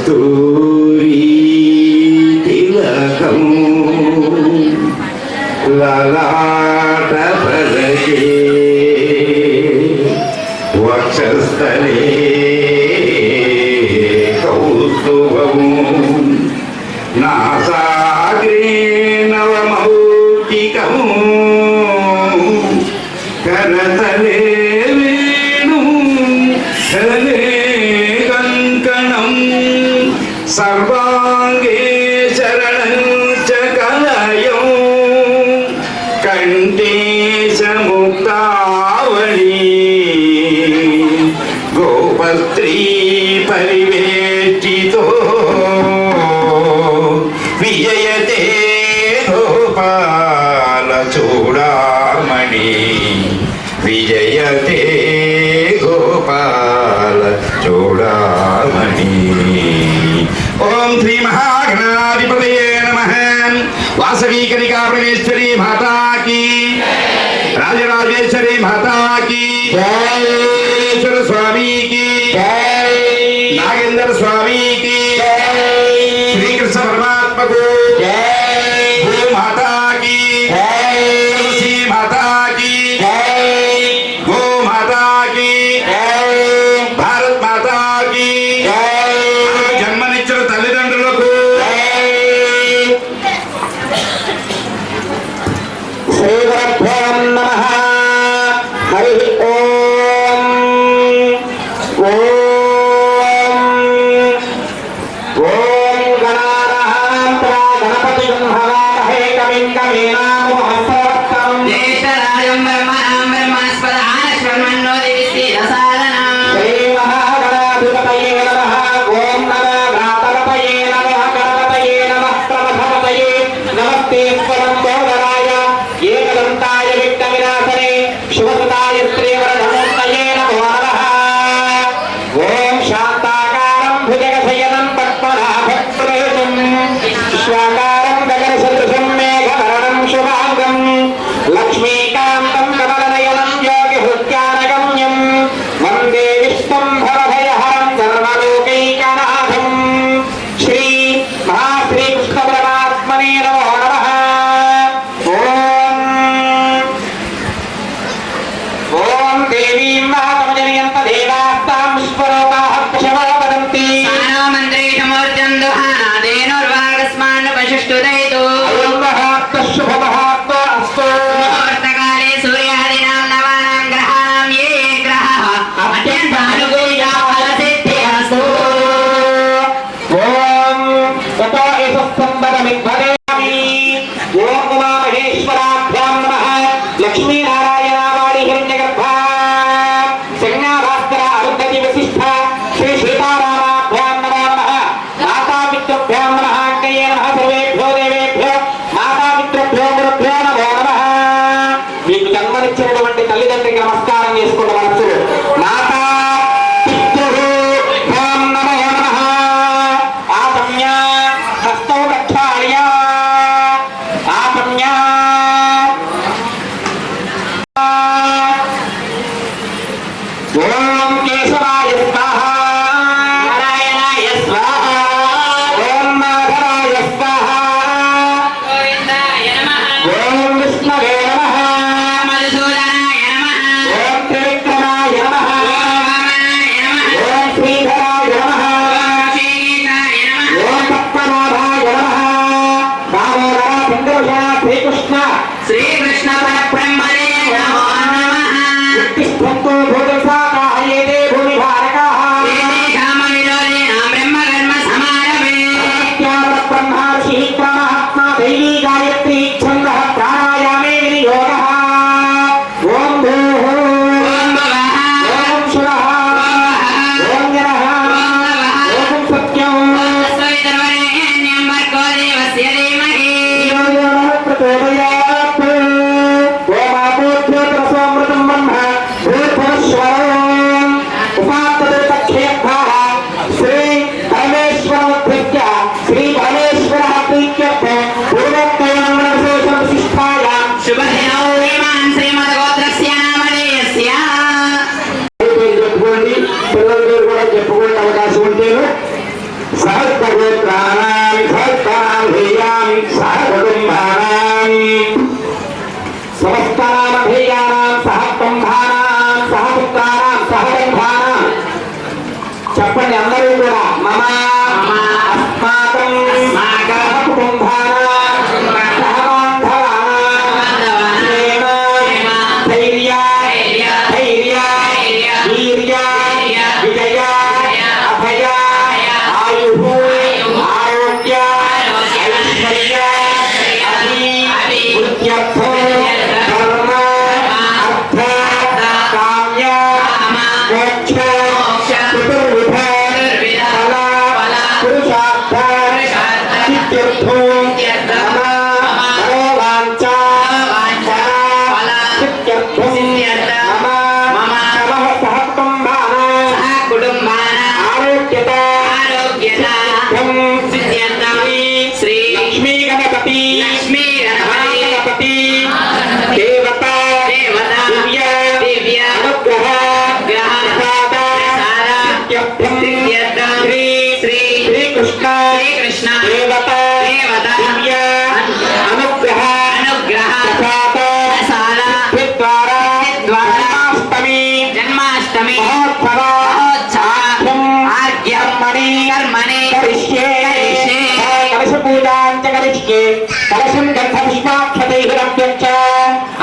కస్తూరి తిలకం లలాట పదకే వక్షస్థలే కౌస్తుభం నాసాగ్రే నవమౌక్తికం కరతలే వేణు హలే కంకణం సర్వాంగే శరణం చ కలయం కంఠే చ ముక్తావళి గోపస్త్రీ పరివేష్టితో విజయతే గోపాల చూడామణి విజయతే గోపాల చూడామణి. ఓం శ్రీ మహాగణాధిపతయే నమః. వాసవి కనికా పరమేశ్వరి మాతా కీ, రాజరాజేశ్వరి మాతా కీ, జయేశ్వర స్వామి కీ, నాగేంద్ర స్వామి కీ, శ్రీకృష్ణ పరమాత్మకు భూ మాతా కీ, తులసి మాతా కీ, గో మాతా కీ, భారత్ మాతా కీ, జన్మనిచ్చిన తల్లిదండ్రులకు శ్రీగురుభ్యో నమః. హరి ఓం. ఓం గణానాం గణపతిం హవామహే కవిం కవీనాముపస్తవం జ్యేష్ఠరాజం బ్రహ్మణాం బ్రహ్మణస్పదాన శృణ్వన్నోదివిశ్రీరసాదనం. శ్రీ మహాగణాధిపతయే నమః. ఓం నమః భ్రాతరతయే నమః గణపతయే నమః ప్రమథపతయే నమస్తేశ్వరం సోదరాయ ఏకదంతాయ విఘ్నవినాశనే శుభసుతాయ శ్రీవరధమూర్తయే నమో నమః. ఓం శాంతాకారం భుజగశయనం పద్మనాభప్రయుతం విశ్వాకారం గగనసదృశం మేఘవర్ణం శుభాంగం లక్ష్మీకాంతం కమలనయనం యోగిహృత్యానగమ్యం వందే విష్ణుం భవభయహరం సర్వలోకైకనాథం. శ్రీ మహాశ్రీకృష్ణ పరమాత్మనే నమో నమః. ఓం దేవీం మహాతమజనయంత దేవాస్తాం విశ్వరూపాః పశవో వదంతి. సానామంత్రేషమూర్జం దుహానాదేనుర్వాగస్మాన్ పశుష్టుదయతు. శుభమహాత్మ అస్తు. ముహూర్తకాలే సూర్యాదీనాం నవానాం గ్రహాణాం ఏ ఏ గ్రహాః అత్యంతానుకూలా ఫలసిద్ధిరస్తు. ఓం తతో ఏతస్సంబరమిద్భవేమి. ఓం ఉమామహేశ్వరాభ్యాం నమః. లక్ష్మీనారాయణావాణి హిరణ్యగర్భా సంజ్ఞాభాస్కర అరుంధతి వశిష్ఠ శ్రీ సీతారామాభ్యాం నమో నమః. మాతాపితృభ్యాం నమః. అంకయే నమః. సర్వేభ్యో దేవేభ్యో మాతాపితృభ్యో గురుభ్యో నమో నమః. మీకు జన్మనిచ్చినటువంటి తల్లిదండ్రికి నమస్కారం చేసుకున్న మనసు. మాతా పితృభ్యాం నమో నమః. ఆసమ్య सहपुत्राणां सहस्तानां सह कुटुम्बानां समस्तनामधेयानां सह कुटुम्बानां सह पुत्राणां सह बन्धानां చెప్పండి అందరూ కూడా మమ అస్మాకం కుటుంబానాం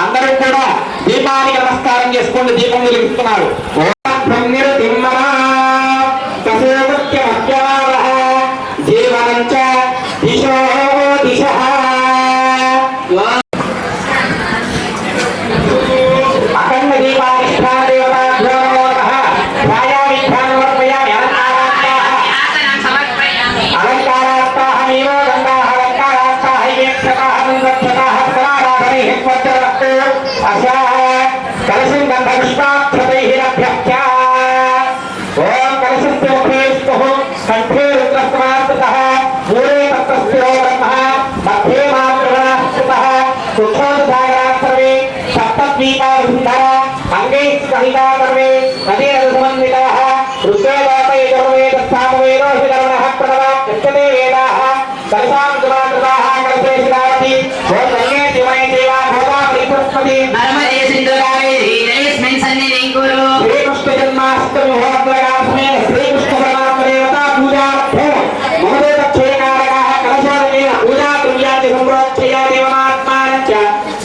అందరూ కూడా దీపానికి నమస్కారం చేసుకోండి. దీపం వెలిగిస్తున్నారు. జీవనంచ దిశో దిశ అఖండ దీపాధిష్టానదేవతాభ్యో నమః. ధ్యాయామి ధ్యానం సమర్పయామి. అలంకారాస్తాహమేవ గంగాః అలంకారాస్తాః హైవేక్షకాః అనురక్షకాః సదారాధనైః స్వచ్చరస్తు అస్యాః కలశం గంధపుష్పాక్షతైః రభ్యః. ఓం కలశస్య ముఖే స్తుః కంఠే రుద్రస్తమాస్తః మూలే తత్తస్థిరో బ్రహ్మః మధ్యే మాతృः స్థితः సుక్షోదధారాः సర్వే సప్తద్వీపావసుంధర అంగైః సహితా సర్వే నదీరథ సమన్వితాः ఋషేలోకై జర్వేదస్థాపవేదోషిధర్మణः ప్రణవా కృష్యతే వేదాः కలశాం సుమాతృతాः కలశే శిలావతి ఓం గంగే శివనే దేవా గోదావరి సరస్వతి నర్మదే సింధు కావేరీ జలేస్మిన్ సన్నిధిం కురు. శ్రీకృష్ణ జన్మాష్టమి మహోత్సవకాస్మే శ్రీకృష్ణ పరమాత్మ దేవతా పూజార్థం మహోదయ క్షయకారకాः కలశోదకేన పూజా ద్రవ్యాన్ని సంప్రోక్షయ దేవమాత్మానంచ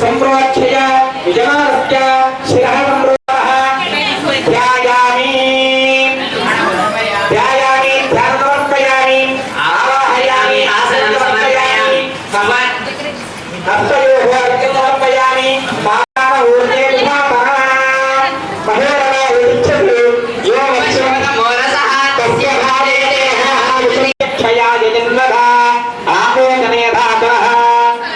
సంప్రోక్షయ యజమానస్య శిరః సంప్రోక్షః. ధ్యాయామి ధ్యాయామి ధ్యానం సమర్పయామి. ఆవాహయామి ఆసనం సమర్పయామి. హస్తయోః అర్ఘ్యం సమర్పయామి. పాదాన ఊర్ధ్వే విభాతః మహోరమా ఉచ్యతే యో వక్షః మోరసః తస్య భావే క్షయాయ జన్మధా ఆపోజనే ధాతః.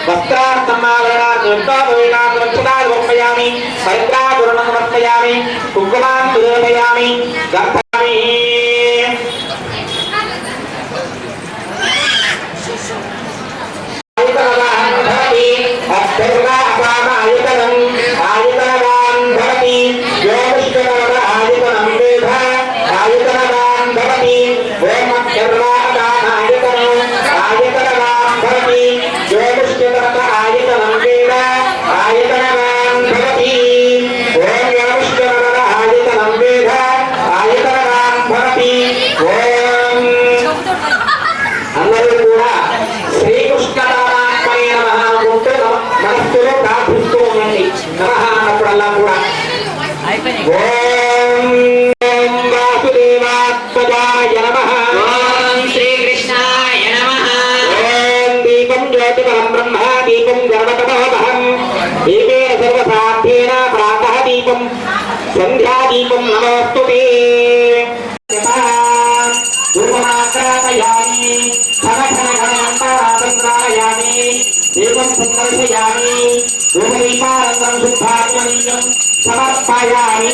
వస్త్రార్థమావరణార్థం సమర్పయామి. పవిత్రాచూర్ణం సమర్పయామి. కుంకుమాన్ నివేదయామి. గర్భామి అందరూ కూడా శ్రీకృష్ణ పరమాత్మనే నమః అనుకుంటూ మనస్సులో ప్రార్థిస్తూ ఉండండి. నమః అన్నప్పుడల్లా కూడా ఓం వాసుదేవాత్మజాయ నమః. ఓం శ్రీకృష్ణాయ నమః. ఓం దీపం జ్యోతిపరం బ్రహ్మ దీపం గర్వతమోహం దీపేన సర్వసాధ్యేన ప్రాతః దీపం సంధ్యాదీపం నమోస్తుతే. ధూపమాగ్రాపయామి ఘనఘనఘనమంతరాతంద్రాయామి దీపం సందర్శయామి. ధూపదీపానందం శుద్ధాత్మనీయం సమర్పయామి.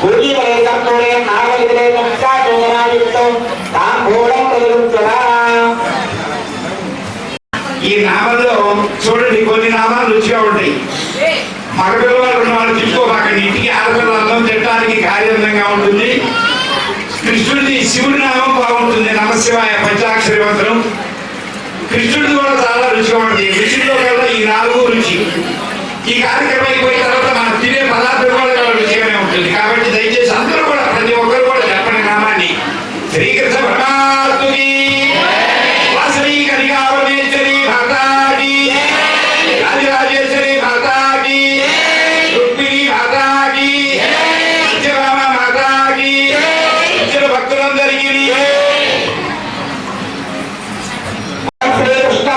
పూజీ ఈ నామంలో చూడండి కొన్ని నామాలు రుచిగా ఉంటాయి. మగపిల్లవాళ్ళు ఉన్న వాళ్ళు తీసుకోబాకండి. ఇంటికి ఆడపిల్ల అన్నం తినడానికి కార్యంగా ఉంటుంది. కృష్ణుడిది శివుడి నామం బాగుంటుంది. నమశివాయ పంచాక్షరి మంత్రం. కృష్ణుడిది కూడా చాలా రుచిగా ఉంటుంది. రుచిలో కల్లా ఈ 4 రుచి. ఈ కార్యక్రమం అయిపోయిన తర్వాత మనం తినే పదార్థం కూడా రుచిగానే ఉంటుంది. కాబట్టి దయచేసి అందరూ కూడా ప్రతి ఒక్కరు కూడా చెప్పండి నామాన్ని. శ్రీకృష్ణ పరమాత్ముని వాసవి కనికావనేశ్వరి మాతాకి, రాజరాజేశ్వరి మాతాకి, రుక్మిణి మాతాకి, సత్యభామ మాతాకి, ఇచ్చిన భక్తులందరికీ శ్రీకృష్ణ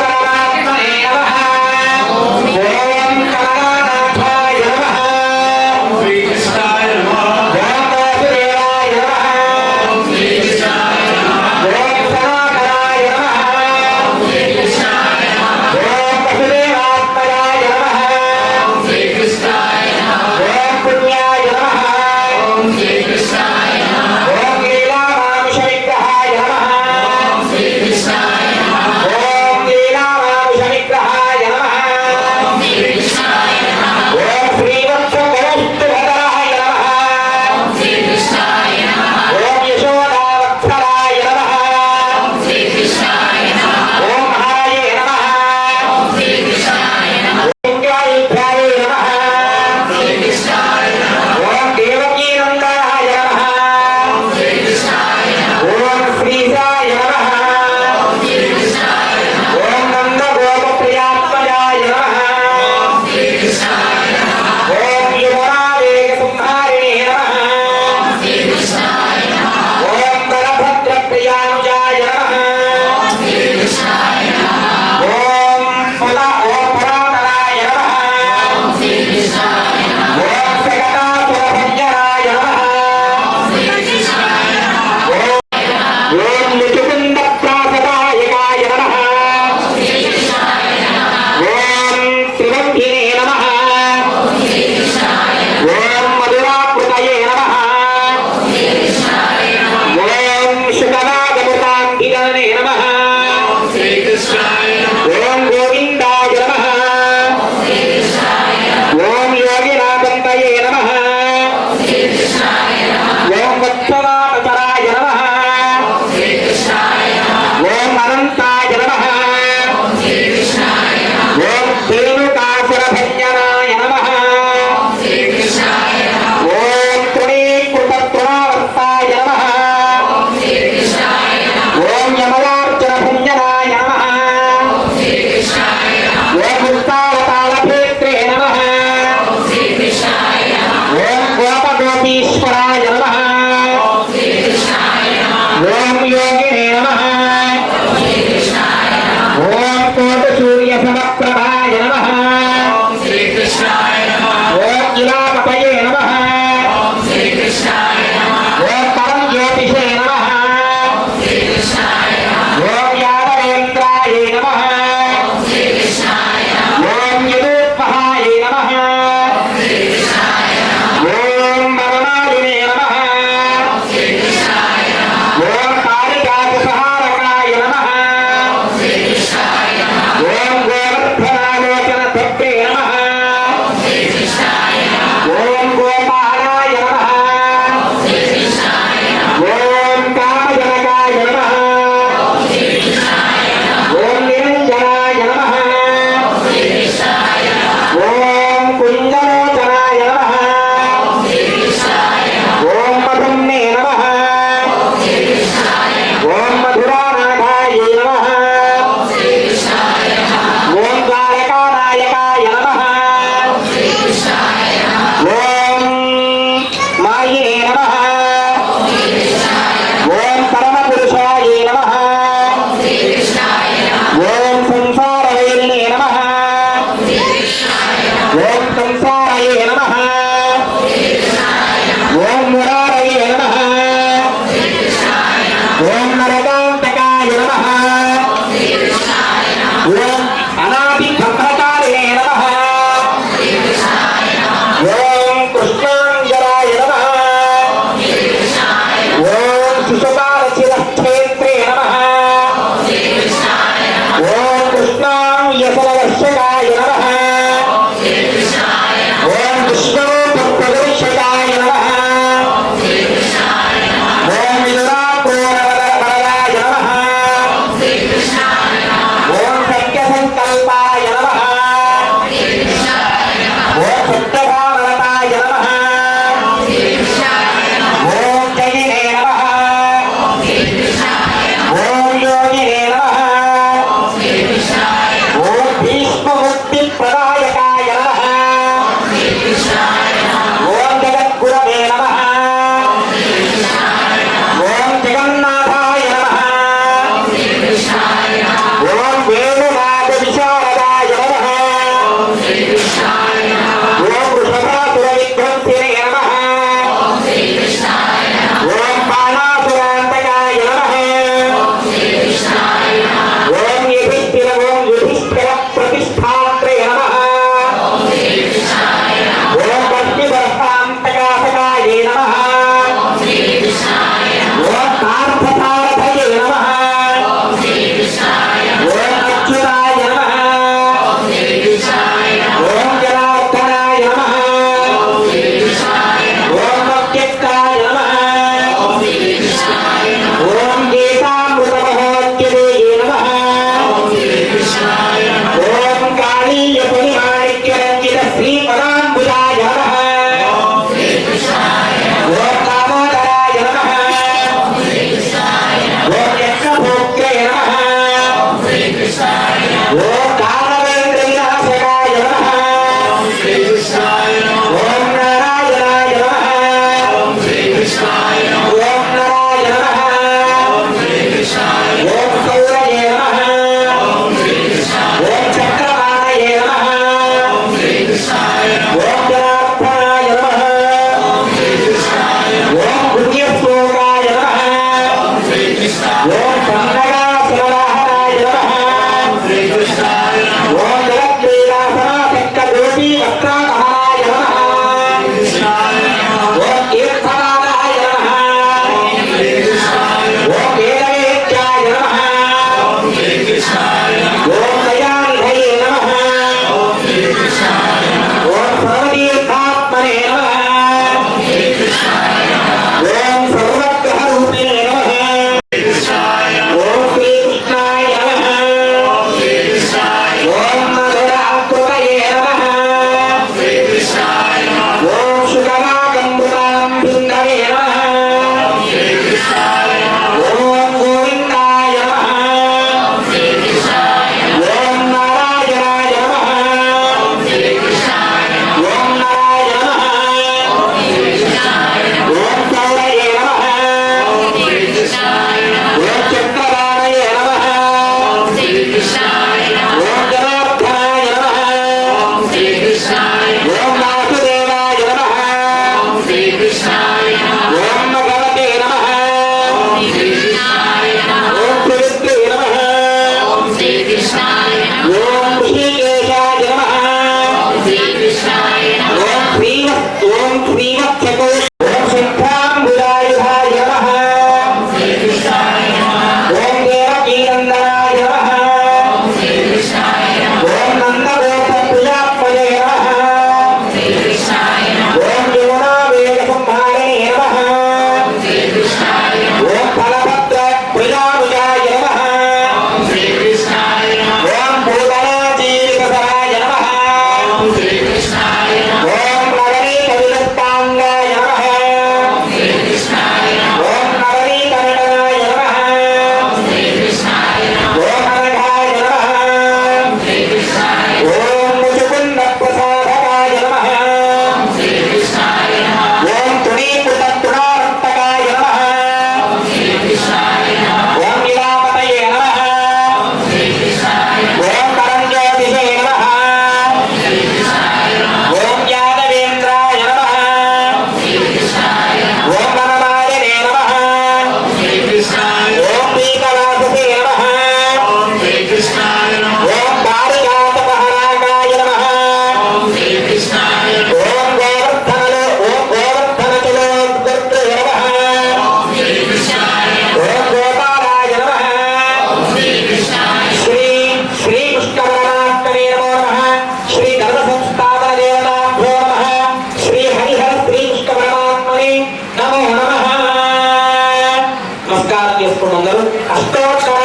చేసుకున్నారు. అష్టోత్తర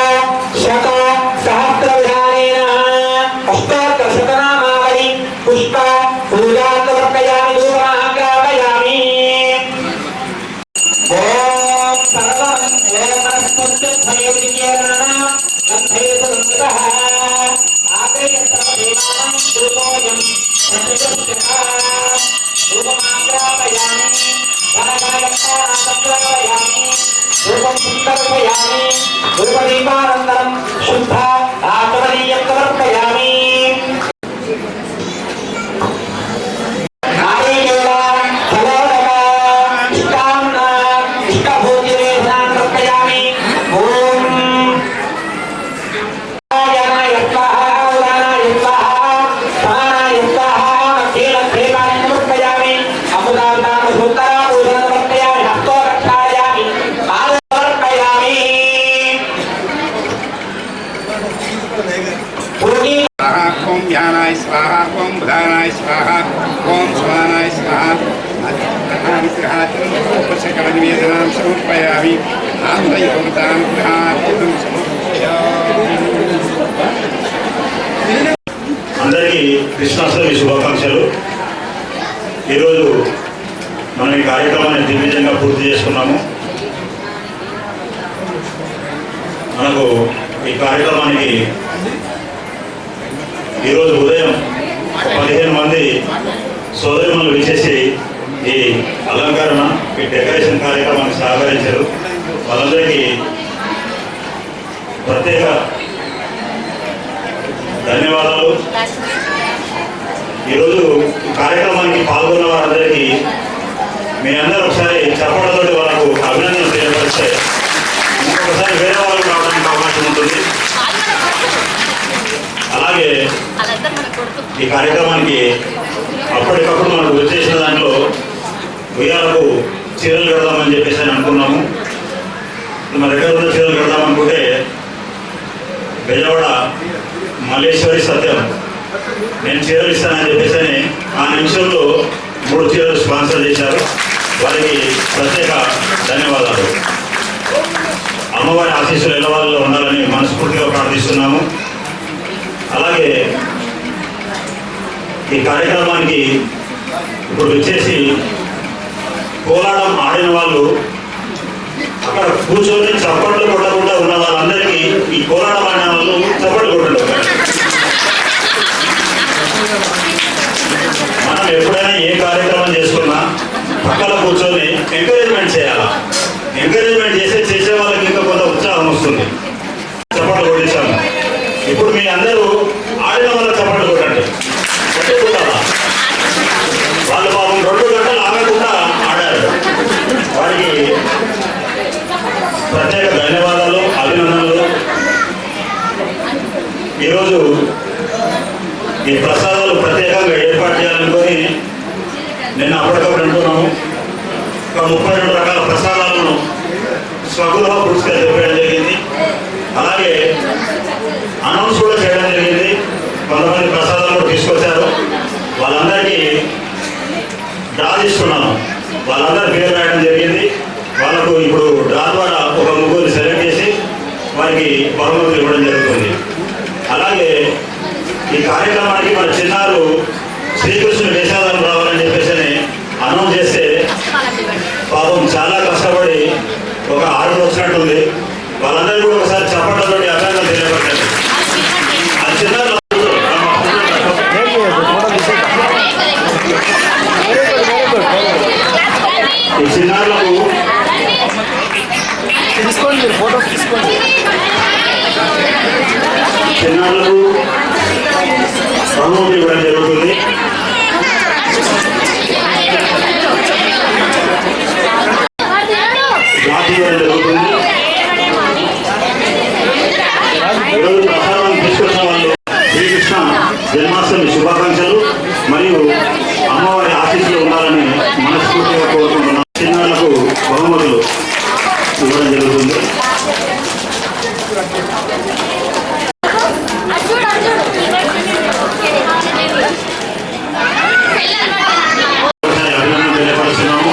శత సహస్ర విధానేన అష్టోత్తర శతనామావళి పుష్ప పూజా సమర్పయామి ధూపమాగ్రాపయామి. ఓం సర్వం ఓం మనస్పత్యధ్వయోదికేన గంధేన సంగతః ఆగ్రయత్ర దేవానాం ధూపోయం సత్యస్య ధూపమాగ్రాపయామి వనగణగణాగ్రాపయామి ధూపం సందర్పయామి ధూపదీపానంతరం శుద్ధ ఆచమనీయం సమర్పయామి. ఓం ధ్యానాయ స్వాహ ఓం ప్రధానాయ స్వాహ ఓం స్వానాయ స్వాహ ఉపశకల నివేదనాం సమర్పయామి ఆంతయోగతానుగ్రహార్థం సమర్పయామి. అందరికీ కృష్ణాష్టమి శుభాకాంక్షలు. ఈరోజు మనం ఈ కార్యక్రమాన్ని దిగ్విజయంగా పూర్తి చేసుకున్నాము. మనకు ఈ కార్యక్రమానికి ఈరోజు ఉదయం 15 మంది సోదరిమణులు విచ్చేసి ఈ అలంకరణ ఈ డెకరేషన్ కార్యక్రమానికి సహకరించారు. వాళ్ళందరికీ ప్రత్యేక ధన్యవాదాలు. ఈరోజు ఈ కార్యక్రమానికి పాల్గొన్న వారందరికీ మీ అందరూ ఒకసారి చప్పట్లతోటి వాళ్ళకు అభినందనలు తెలియపరిస్తే ఇంకొకసారి వేరే వాళ్ళు రావడానికి అవకాశం ఉంటుంది. అలాగే ఈ కార్యక్రమానికి అప్పటికప్పుడు మనకు వచ్చేసిన దాంట్లో ఉయ్యాలకు చీరలు కడదామని చెప్పేసి అని అనుకున్నాము. మన దగ్గర ఉన్న చీరలు కడదామనుకుంటే బెజవాడ మల్లేశ్వరి సత్యం నేను చీరలు ఇస్తానని చెప్పేసి అని ఆ నిమిషంలో 3 చీరలు స్పాన్సర్ చేశారు. వారికి ప్రత్యేక ధన్యవాదాలు. అమ్మవారి ఆశీస్సులు ఎల్లవాళ్ళలో ఉండాలని మనస్ఫూర్తిగా ప్రార్థిస్తున్నాము. అలాగే ఈ కార్యక్రమానికి ఇప్పుడు వచ్చేసి కోలాటం ఆడిన వాళ్ళు అక్కడ కూర్చొని చప్పట్లు కొట్టకుండా ఉన్న వాళ్ళందరికీ ఈ కోలాటం ఆడిన వాళ్ళు చప్పట్లు కొట్టండి. మనం ఎప్పుడైనా ఏ కార్యక్రమం చేసుకున్నా పక్కన కూర్చొని ఎంకరేజ్మెంట్ చేయాలి. ఎంకరేజ్మెంట్ చేసే వాళ్ళకి ఇంకా కొంత ఉత్సాహం వస్తుంది. చప్పట్లు కొట్టించాము. ఇప్పుడు మీ అందరూ ఆడిన వాళ్ళ చప్పట్లు కొట్టండి. కొట్టుకుంటారా? వాళ్ళు పాపం 2 గంటలు ఆగకుండా ఆడారు. వారికి ప్రత్యేక ధన్యవాదాలు, అభినందనలు. ఈరోజు ఈ ప్రసాదాలు ప్రత్యేకంగా ఏర్పాటు చేయాలనుకొని నిన్న అప్పటికప్పుడు అంటున్నాము. ఒక 32 రకాల ప్రసాదాలను స్వగృహ పురుషుగా చెప్పడం జరిగింది. అలాగే అనౌన్స్ కూడా చేయడం జరిగింది. కొంతమంది ప్రసాదాలు కూడా తీసుకొచ్చారు. వాళ్ళందరికీ డ్రా తీసుకున్నాను. వాళ్ళందరి పేరు రాయడం జరిగింది. వాళ్ళకు ఇప్పుడు డ్రా ద్వారా ఒక 3 సెలెక్ట్ చేసి వారికి బహుమతులు ఇవ్వడం జరుగుతుంది. అలాగే ఈ కార్యక్రమానికి మన చిన్నారు శ్రీకృష్ణుని వేషాలను రావాలని చెప్పేసి అనౌన్స్ చేస్తే పాపం చాలా కష్టపడి ఒక 6 వచ్చినట్టుంది. వాళ్ళందరూ కూడా ఒకసారి చప్పట్లతో అభినందనలు తెలియపడ్డారు. ఆ చిన్నారు ఈ చిన్నారులకు చిన్నారులకు బహుమతి ఇవ్వడం జరుగుతుంది. జాతి ఇవ్వడం జరుగుతుంది. ఈరోజు ప్రసాదాన్ని తీసుకొచ్చిన వాళ్ళు శ్రీకృష్ణ జన్మాష్టమి శుభాకాంక్షలు మరియు అమ్మవారి ఆశీస్సులు ఉండాలని మనస్ఫూర్తిగా కోరుకుంటున్నాం. చిన్నారులకు బహుమతులు ఇవ్వడం జరుగుతుంది. అభినందన తెలియపరుస్తున్నాము.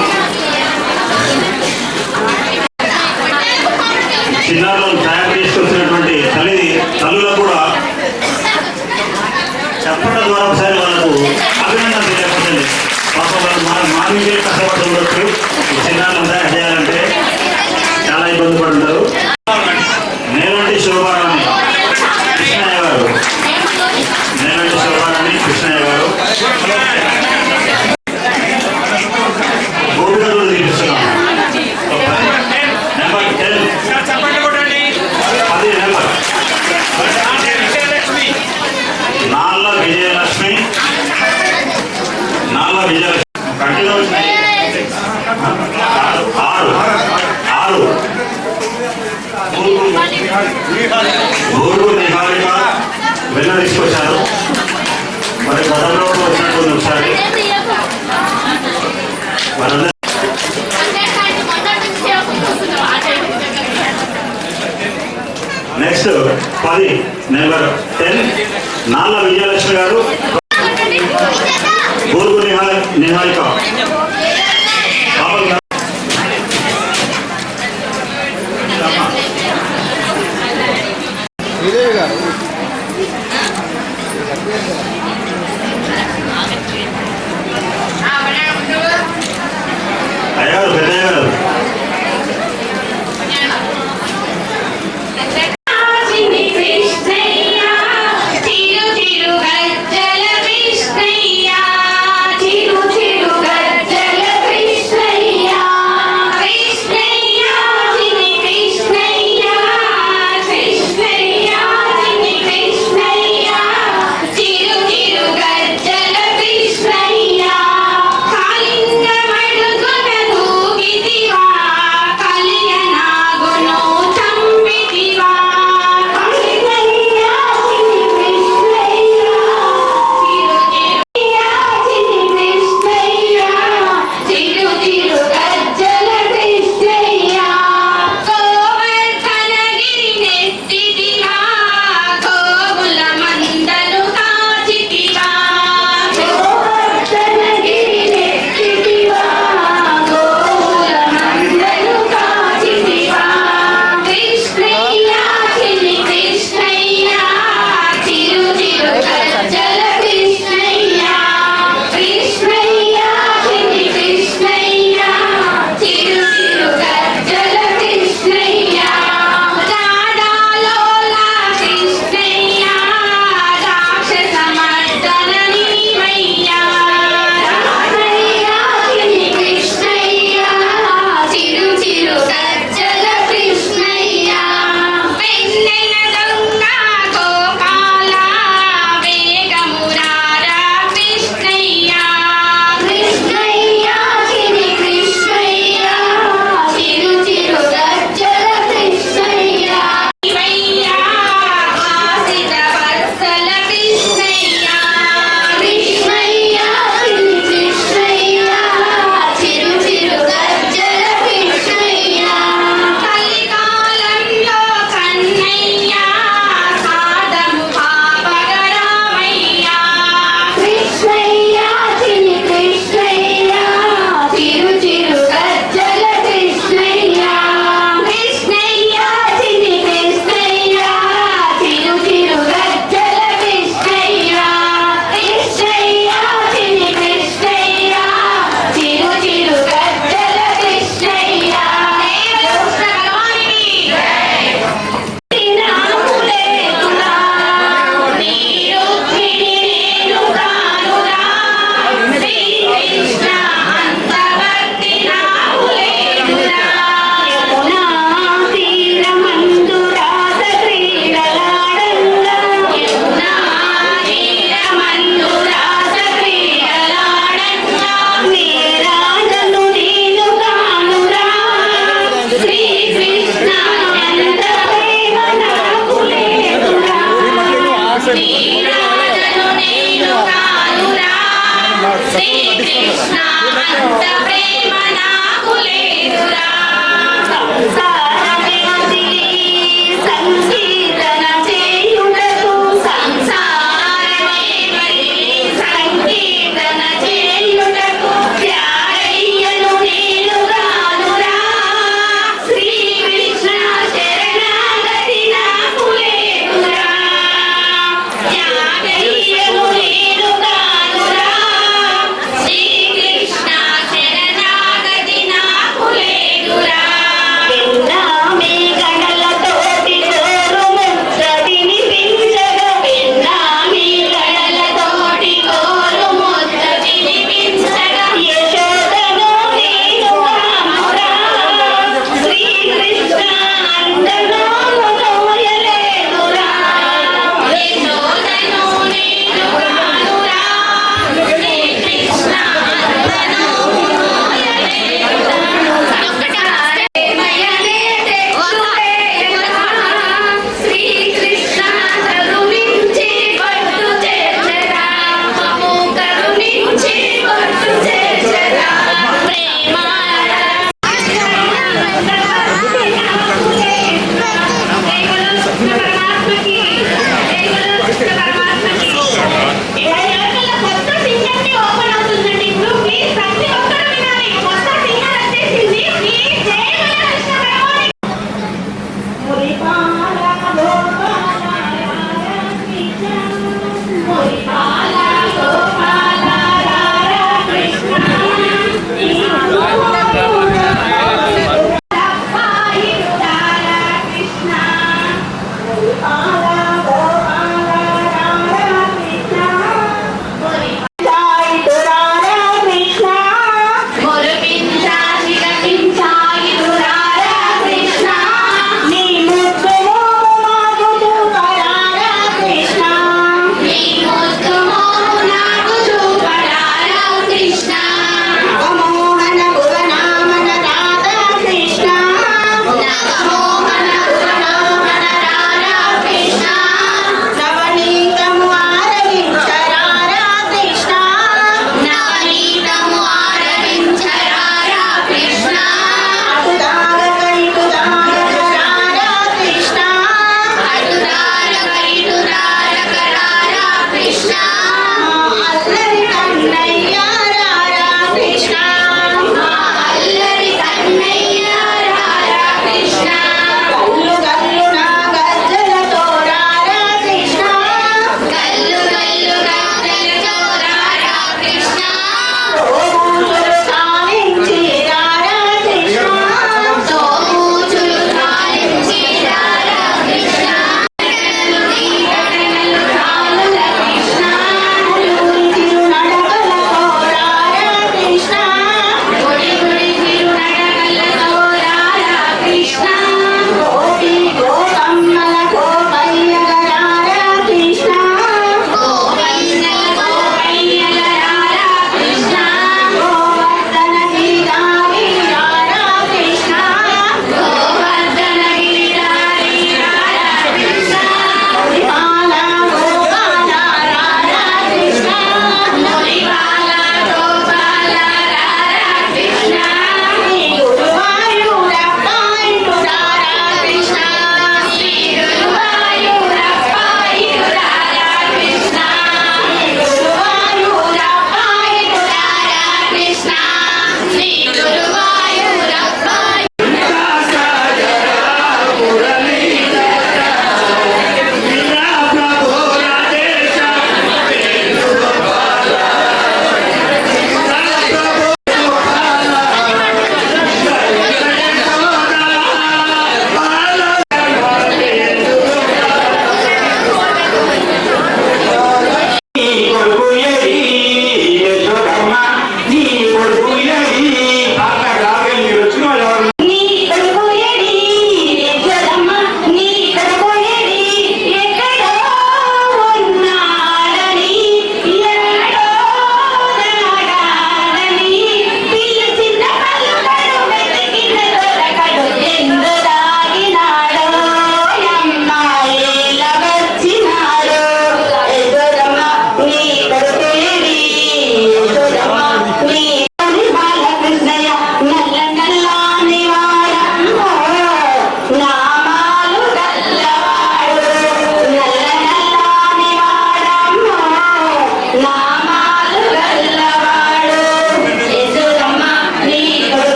ఊరు నిహారిక వెళ్ళ తీసుకొచ్చారు. మరి గతంలో వచ్చినట్టు ఒకసారి వాళ్ళందరూ నెక్స్ట్ 10 నెంబర్ 10 నాళ్ళ విజయలక్ష్మి గారు ఊరు నిహారిక అయ్యారు పెద్దయ్య గారు శ్రీకృష్ణ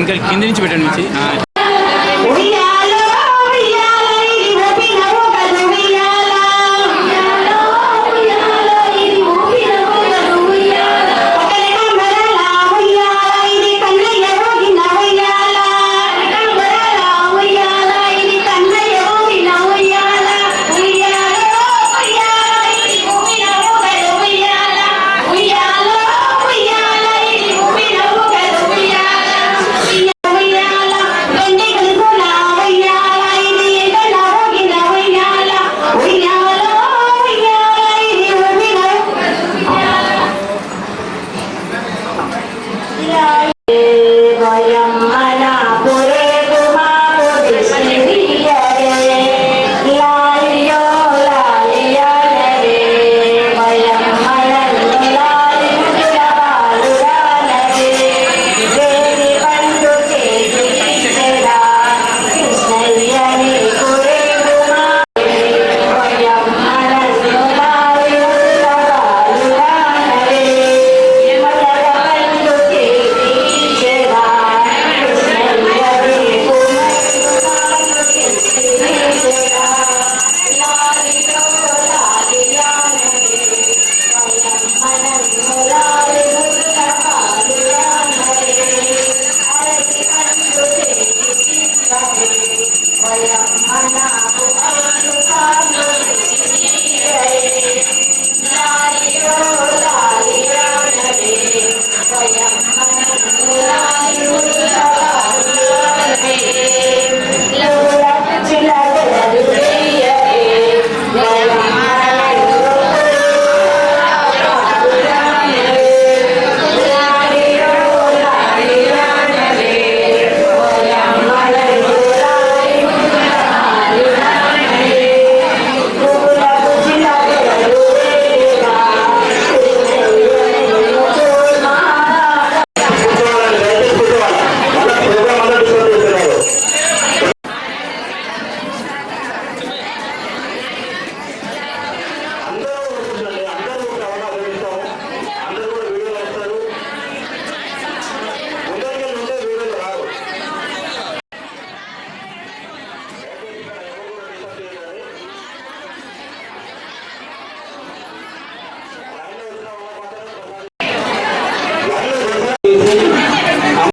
ఇంకా కింద నుంచి పెట్టండి నుంచి